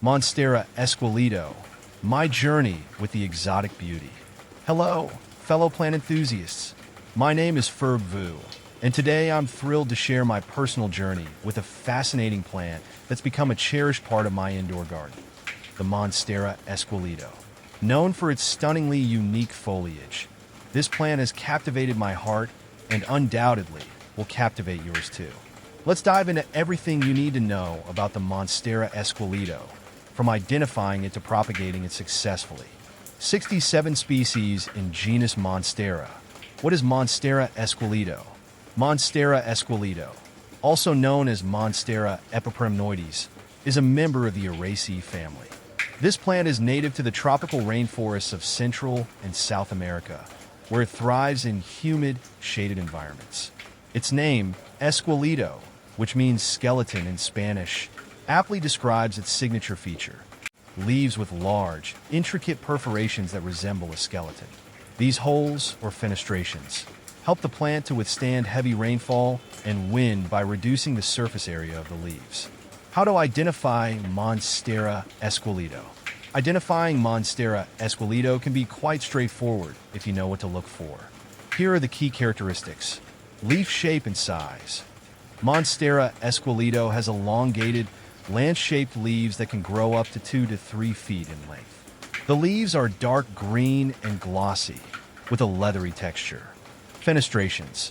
Monstera Esqueleto, my journey with the exotic beauty. Hello, fellow plant enthusiasts. My name is Ferb Vu, and today I'm thrilled to share my personal journey with a fascinating plant that's become a cherished part of my indoor garden, the Monstera Esqueleto. Known for its stunningly unique foliage, this plant has captivated my heart and undoubtedly will captivate yours too. Let's dive into everything you need to know about the Monstera Esqueleto, from identifying it to propagating it successfully. 67 species in genus Monstera. What is Monstera Esqueleto? Monstera Esqueleto, also known as Monstera epipremnoides, is a member of the Araceae family. This plant is native to the tropical rainforests of Central and South America, where it thrives in humid, shaded environments. Its name, Esqueleto, which means skeleton in Spanish, aptly describes its signature feature: leaves with large, intricate perforations that resemble a skeleton. These holes, or fenestrations, help the plant to withstand heavy rainfall and wind by reducing the surface area of the leaves. How to identify Monstera Esqueleto? Identifying Monstera Esqueleto can be quite straightforward if you know what to look for. Here are the key characteristics: leaf shape and size. Monstera Esqueleto has elongated, lance-shaped leaves that can grow up to 2 to 3 feet in length. The leaves are dark green and glossy, with a leathery texture. Fenestrations.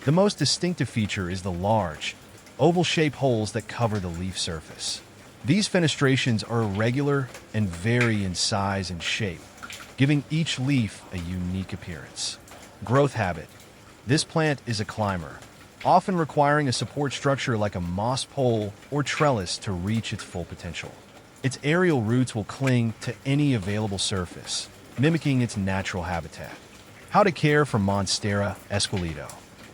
The most distinctive feature is the large, oval-shaped holes that cover the leaf surface. These fenestrations are irregular and vary in size and shape, giving each leaf a unique appearance. Growth habit. This plant is a climber, often requiring a support structure like a moss pole or trellis to reach its full potential. Its aerial roots will cling to any available surface, mimicking its natural habitat. How to care for Monstera Esqueleto?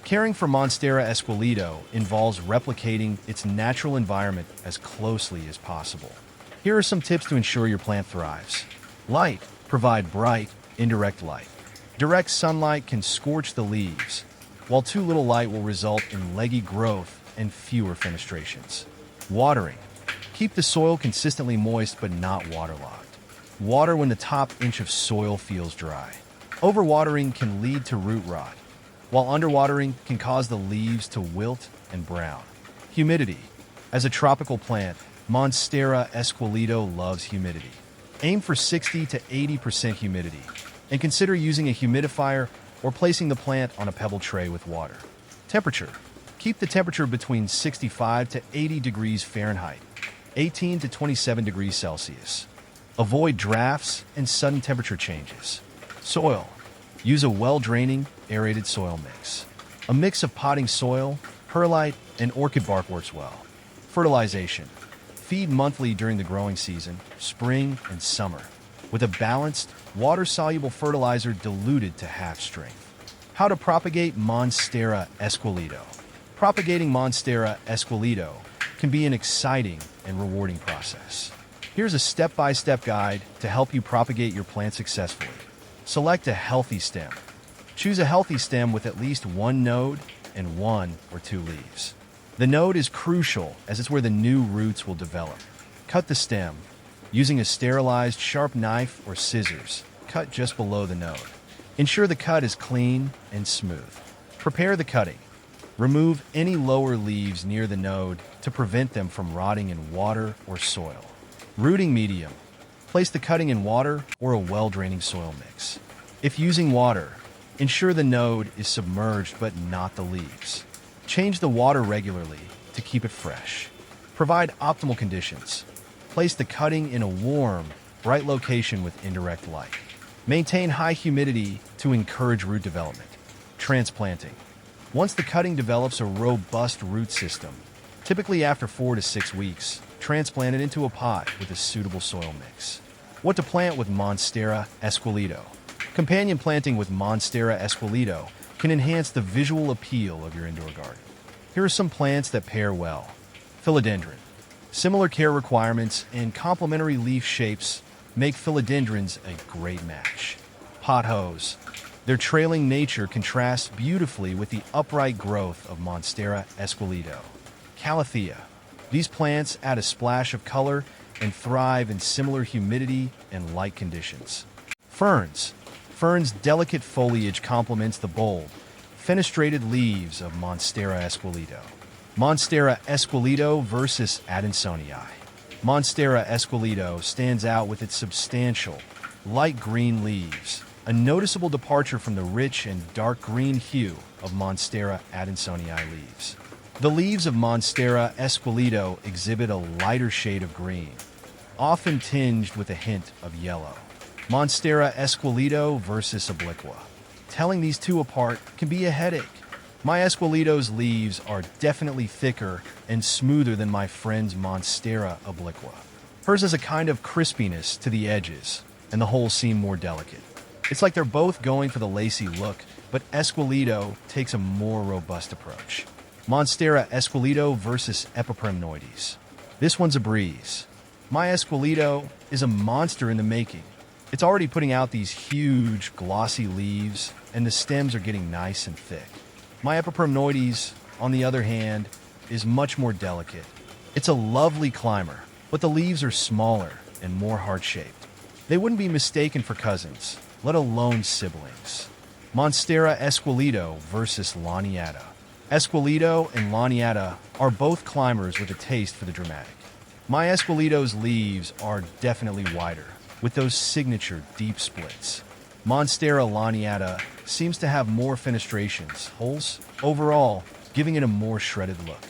Caring for Monstera Esqueleto involves replicating its natural environment as closely as possible. Here are some tips to ensure your plant thrives. Light. Provide bright, indirect light. Direct sunlight can scorch the leaves, while too little light will result in leggy growth and fewer fenestrations. Watering. Keep the soil consistently moist but not waterlogged. Water when the top inch of soil feels dry. Overwatering can lead to root rot, while underwatering can cause the leaves to wilt and brown. Humidity. As a tropical plant, Monstera Esqueleto loves humidity. Aim for 60 to 80% humidity, and consider using a humidifier or placing the plant on a pebble tray with water. Temperature. Keep the temperature between 65 to 80 degrees Fahrenheit, 18 to 27 degrees Celsius. Avoid drafts and sudden temperature changes. Soil. Use a well-draining, aerated soil mix. A mix of potting soil, perlite, and orchid bark works well. Fertilization. Feed monthly during the growing season, spring and summer, with a balanced, water-soluble fertilizer diluted to half strength. How to propagate Monstera Esqueleto? Propagating Monstera Esqueleto can be an exciting and rewarding process. Here's a step-by-step guide to help you propagate your plant successfully. Select a healthy stem. Choose a healthy stem with at least one node and 1 or 2 leaves. The node is crucial as it's where the new roots will develop. Cut the stem. Using a sterilized sharp knife or scissors, cut just below the node. Ensure the cut is clean and smooth. Prepare the cutting. Remove any lower leaves near the node to prevent them from rotting in water or soil. Rooting medium. Place the cutting in water or a well-draining soil mix. If using water, ensure the node is submerged but not the leaves. Change the water regularly to keep it fresh. Provide optimal conditions. Place the cutting in a warm, bright location with indirect light. Maintain high humidity to encourage root development. Transplanting. Once the cutting develops a robust root system, typically after 4 to 6 weeks, transplant it into a pot with a suitable soil mix. What to plant with Monstera Esqueleto? Companion planting with Monstera Esqueleto can enhance the visual appeal of your indoor garden. Here are some plants that pair well. Philodendron. Similar care requirements and complementary leaf shapes make philodendrons a great match. Pothos. Their trailing nature contrasts beautifully with the upright growth of Monstera Esqueleto. Calathea. These plants add a splash of color and thrive in similar humidity and light conditions. Ferns. Ferns' delicate foliage complements the bold, fenestrated leaves of Monstera esqueleto. Monstera esqueleto versus Adansonii. Monstera esqueleto stands out with its substantial, light green leaves, a noticeable departure from the rich and dark green hue of Monstera adansonii leaves. The leaves of Monstera esqueleto exhibit a lighter shade of green, often tinged with a hint of yellow. Monstera esqueleto versus Obliqua. Telling these two apart can be a headache. My esqueleto's leaves are definitely thicker and smoother than my friend's Monstera obliqua. Hers has a kind of crispiness to the edges, and the holes seem more delicate. It's like they're both going for the lacy look, but Esqueleto takes a more robust approach. Monstera esqueleto versus Epiphragmoides. This one's a breeze. My Esqueleto is a monster in the making. It's already putting out these huge, glossy leaves, and the stems are getting nice and thick. My Epiphragmoides, on the other hand, is much more delicate. It's a lovely climber, but the leaves are smaller and more heart-shaped. They wouldn't be mistaken for cousins, let alone siblings. Monstera esqueleto versus Laniata. Esqueleto and Laniata are both climbers with a taste for the dramatic. My Esqueleto's leaves are definitely wider, with those signature deep splits. Monstera laniata seems to have more fenestrations, holes, overall, giving it a more shredded look.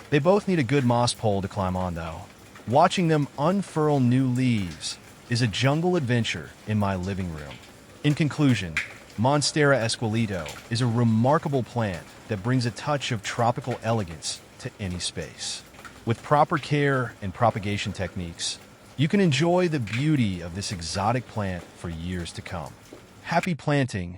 They both need a good moss pole to climb on, though. Watching them unfurl new leaves is a jungle adventure in my living room. In conclusion, Monstera esqueleto is a remarkable plant that brings a touch of tropical elegance to any space. With proper care and propagation techniques, you can enjoy the beauty of this exotic plant for years to come. Happy planting!